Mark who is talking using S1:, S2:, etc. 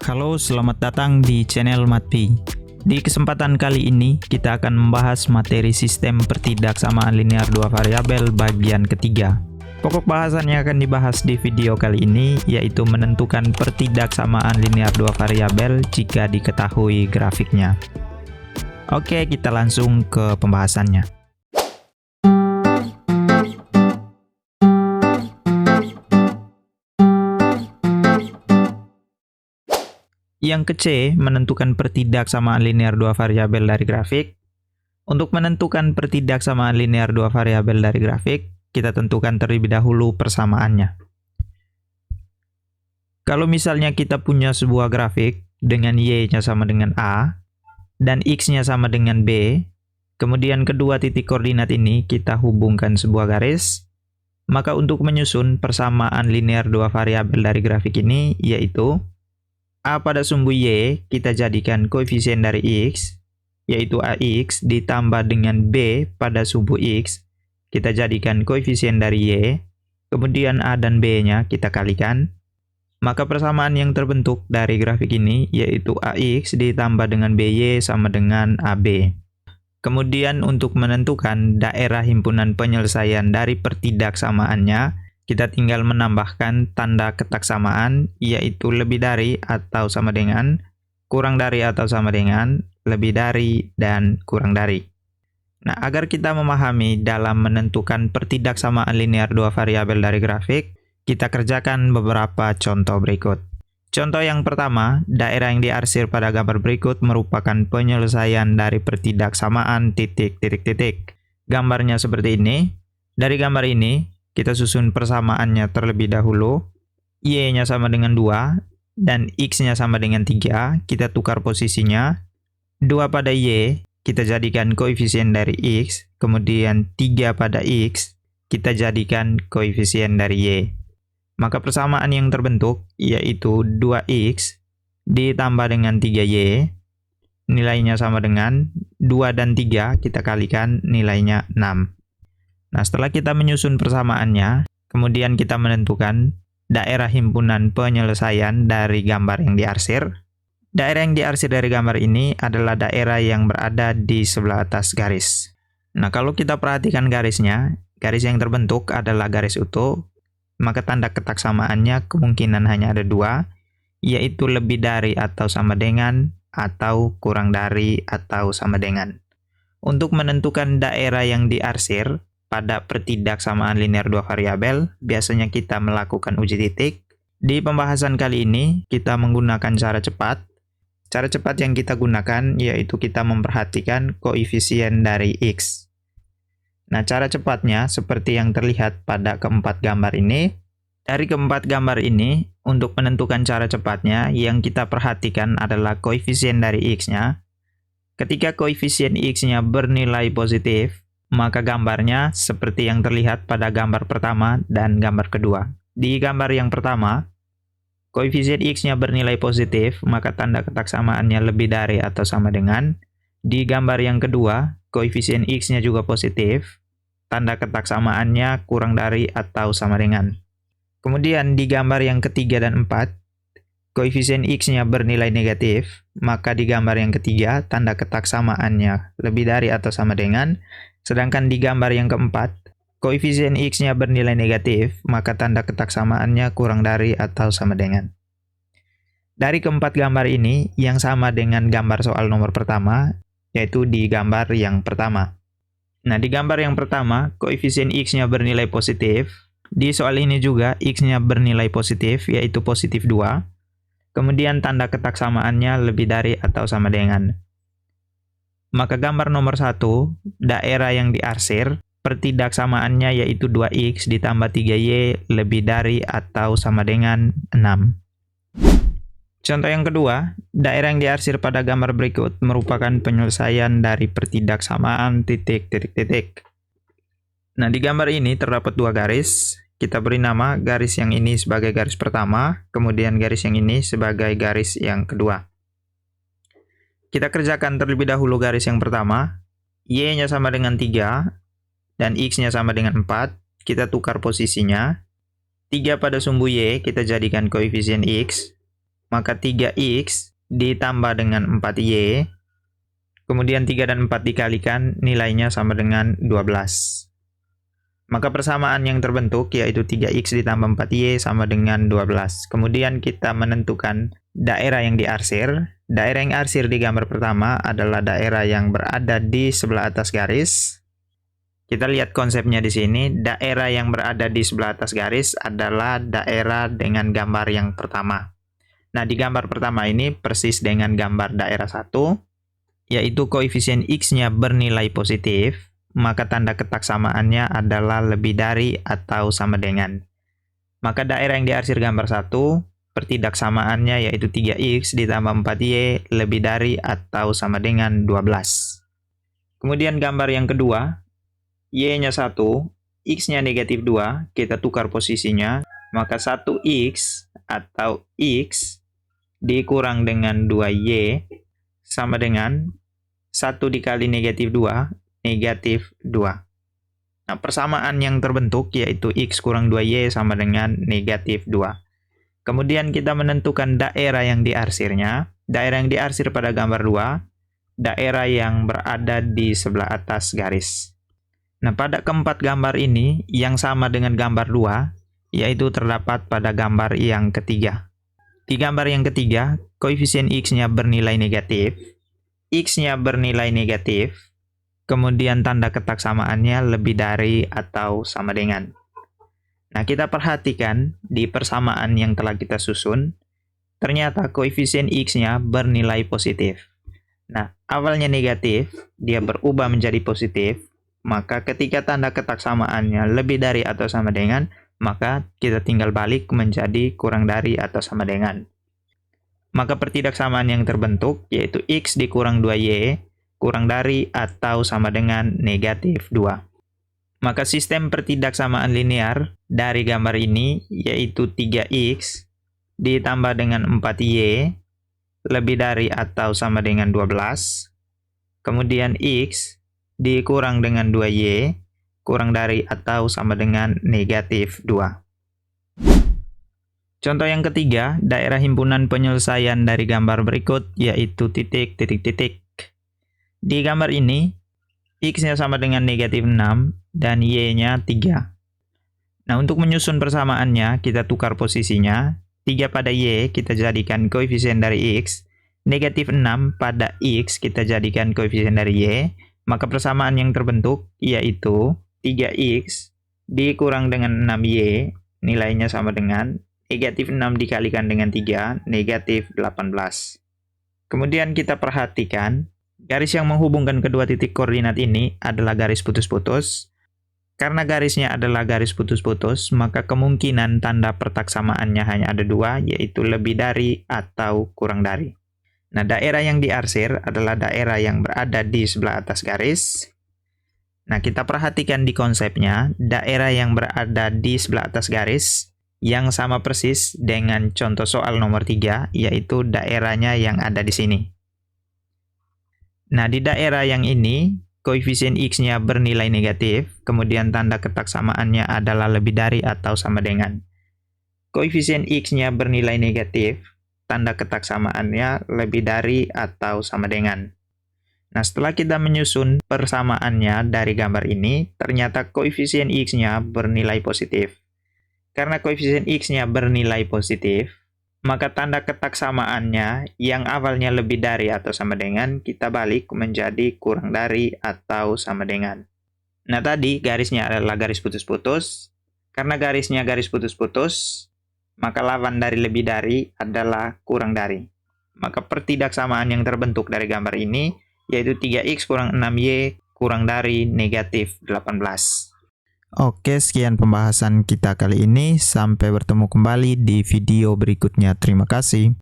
S1: Halo, selamat datang di channel Matpi. Di kesempatan kali ini, kita akan membahas materi sistem pertidaksamaan linear dua variabel bagian ketiga. Pokok bahasan yang akan dibahas di video kali ini yaitu menentukan pertidaksamaan linear dua variabel jika diketahui grafiknya. Oke, kita langsung ke pembahasannya. Yang ke C, menentukan pertidaksamaan linear dua variabel dari grafik. Untuk menentukan pertidaksamaan linear dua variabel dari grafik, kita tentukan terlebih dahulu persamaannya. Kalau misalnya kita punya sebuah grafik dengan Y-nya sama dengan A, dan X-nya sama dengan B, kemudian kedua titik koordinat ini kita hubungkan sebuah garis, maka untuk menyusun persamaan linear dua variabel dari grafik ini, yaitu A pada sumbu Y kita jadikan koefisien dari X, yaitu AX, ditambah dengan B pada sumbu X, kita jadikan koefisien dari Y, kemudian A dan B-nya kita kalikan. Maka persamaan yang terbentuk dari grafik ini, yaitu AX ditambah dengan BY sama dengan AB. Kemudian untuk menentukan daerah himpunan penyelesaian dari pertidaksamaannya, kita tinggal menambahkan tanda ketak samaan, yaitu lebih dari atau sama dengan, kurang dari atau sama dengan, lebih dari, dan kurang dari. Nah, agar kita memahami dalam menentukan pertidaksamaan linear dua variabel dari grafik, kita kerjakan beberapa contoh berikut. Contoh yang pertama, daerah yang diarsir pada gambar berikut merupakan penyelesaian dari pertidaksamaan titik-titik-titik. Gambarnya seperti ini. Dari gambar ini, kita susun persamaannya terlebih dahulu. Y-nya sama dengan 2, dan X-nya sama dengan 3, kita tukar posisinya. 2 pada Y, kita jadikan koefisien dari X, kemudian 3 pada X, kita jadikan koefisien dari Y. Maka persamaan yang terbentuk, yaitu 2X ditambah dengan 3Y, nilainya sama dengan 2 dan 3, kita kalikan nilainya 6. Nah, setelah kita menyusun persamaannya, kemudian kita menentukan daerah himpunan penyelesaian dari gambar yang diarsir. Daerah yang diarsir dari gambar ini adalah daerah yang berada di sebelah atas garis. Nah, kalau kita perhatikan garisnya, garis yang terbentuk adalah garis utuh, maka tanda ketak samaannya kemungkinan hanya ada 2, yaitu lebih dari atau sama dengan, atau kurang dari atau sama dengan. Untuk menentukan daerah yang diarsir, pada pertidaksamaan linear dua variabel, biasanya kita melakukan uji titik. Di pembahasan kali ini, kita menggunakan cara cepat. Cara cepat yang kita gunakan yaitu kita memperhatikan koefisien dari X. Nah, cara cepatnya seperti yang terlihat pada keempat gambar ini. Dari keempat gambar ini, untuk menentukan cara cepatnya, yang kita perhatikan adalah koefisien dari X-nya. Ketika koefisien X-nya bernilai positif, maka gambarnya seperti yang terlihat pada gambar pertama dan gambar kedua. Di gambar yang pertama, koefisien X-nya bernilai positif, maka tanda ketak samaannya lebih dari atau sama dengan. Di gambar yang kedua, koefisien X-nya juga positif, tanda ketak samaannya kurang dari atau sama dengan. Kemudian di gambar yang ketiga dan empat, koefisien X-nya bernilai negatif, maka di gambar yang ketiga, tanda ketak samaannya lebih dari atau sama dengan. Sedangkan di gambar yang keempat, koefisien X-nya bernilai negatif, maka tanda ketak samaannya kurang dari atau sama dengan. Dari keempat gambar ini, yang sama dengan gambar soal nomor pertama, yaitu di gambar yang pertama. Nah, di gambar yang pertama, koefisien X-nya bernilai positif. Di soal ini juga, X-nya bernilai positif, yaitu positif 2. Kemudian tanda ketak samaannya lebih dari atau sama dengan. Maka gambar nomor 1, daerah yang diarsir, pertidaksamaannya yaitu 2X ditambah 3Y lebih dari atau sama dengan 6. Contoh yang kedua, daerah yang diarsir pada gambar berikut merupakan penyelesaian dari pertidaksamaan titik-titik-titik. Nah, di gambar ini terdapat 2 garis. Kita beri nama garis yang ini sebagai garis pertama, kemudian garis yang ini sebagai garis yang kedua. Kita kerjakan terlebih dahulu garis yang pertama. Y-nya sama dengan 3, dan X-nya sama dengan 4. Kita tukar posisinya. 3 pada sumbu Y kita jadikan koefisien X. maka 3x ditambah dengan 4y, kemudian 3 dan 4 dikalikan, nilainya sama dengan 12. Maka persamaan yang terbentuk yaitu 3x ditambah 4y sama dengan 12. Kemudian kita menentukan daerah yang diarsir. Daerah yang arsir di gambar pertama adalah daerah yang berada di sebelah atas garis. Kita lihat konsepnya di sini. Daerah yang berada di sebelah atas garis adalah daerah dengan gambar yang pertama. Nah, di gambar pertama ini persis dengan gambar daerah 1, yaitu koefisien x-nya bernilai positif. Maka tanda ketak samaannya adalah lebih dari atau sama dengan. Maka daerah yang diarsir gambar 1, pertidak samaannya yaitu 3x ditambah 4y lebih dari atau sama dengan 12. Kemudian gambar yang kedua, y-nya 1, x-nya negatif 2, kita tukar posisinya, maka 1x atau x dikurang dengan 2y sama dengan 1 dikali negatif 2, negatif 2. Nah, persamaan yang terbentuk yaitu x kurang 2y sama dengan negatif 2. Kemudian kita menentukan daerah yang diarsirnya. Daerah yang diarsir pada gambar 2, daerah yang berada di sebelah atas garis. Nah, pada keempat gambar ini yang sama dengan gambar 2, yaitu terdapat pada gambar yang ketiga. Di gambar yang ketiga, koefisien x-nya bernilai negatif, x-nya bernilai negatif, kemudian tanda ketak samaannya lebih dari atau sama dengan. Nah, kita perhatikan di persamaan yang telah kita susun, ternyata koefisien x-nya bernilai positif. Nah, awalnya negatif, dia berubah menjadi positif, maka ketika tanda ketak samaannya lebih dari atau sama dengan, maka kita tinggal balik menjadi kurang dari atau sama dengan. Maka pertidaksamaan yang terbentuk yaitu x dikurang 2y kurang dari atau sama dengan negatif 2. Maka sistem pertidaksamaan linear dari gambar ini yaitu 3x ditambah dengan 4y lebih dari atau sama dengan 12. Kemudian x dikurang dengan 2y kurang dari atau sama dengan negatif 2. Contoh yang ketiga, daerah himpunan penyelesaian dari gambar berikut yaitu titik, titik, titik. Di gambar ini, x-nya sama dengan negatif 6 dan y-nya 3. Nah, untuk menyusun persamaannya, kita tukar posisinya. 3 pada y kita jadikan koefisien dari x. Negatif 6 pada x kita jadikan koefisien dari y. Maka persamaan yang terbentuk yaitu 3x dikurang dengan 6y, nilainya sama dengan negatif 6 dikalikan dengan 3, negatif 18. Kemudian kita perhatikan, garis yang menghubungkan kedua titik koordinat ini adalah garis putus-putus. Karena garisnya adalah garis putus-putus, maka kemungkinan tanda pertaksamaannya hanya ada 2, yaitu lebih dari atau kurang dari. Nah, daerah yang diarsir adalah daerah yang berada di sebelah atas garis. Nah, kita perhatikan di konsepnya, daerah yang berada di sebelah atas garis yang sama persis dengan contoh soal nomor 3, yaitu daerahnya yang ada di sini. Nah, di daerah yang ini, koefisien x-nya bernilai negatif, kemudian tanda ketak samaannya adalah lebih dari atau sama dengan. Koefisien x-nya bernilai negatif, tanda ketak samaannya lebih dari atau sama dengan. Nah, setelah kita menyusun persamaannya dari gambar ini, ternyata koefisien x-nya bernilai positif. Karena koefisien x-nya bernilai positif, maka tanda ketak samaannya yang awalnya lebih dari atau sama dengan, kita balik menjadi kurang dari atau sama dengan. Nah, tadi garisnya adalah garis putus-putus. Karena garisnya garis putus-putus, maka lawan dari lebih dari adalah kurang dari. Maka pertidaksamaan yang terbentuk dari gambar ini, yaitu 3x kurang 6y kurang dari negatif 18. Oke, sekian pembahasan kita kali ini. Sampai bertemu kembali di video berikutnya. Terima kasih.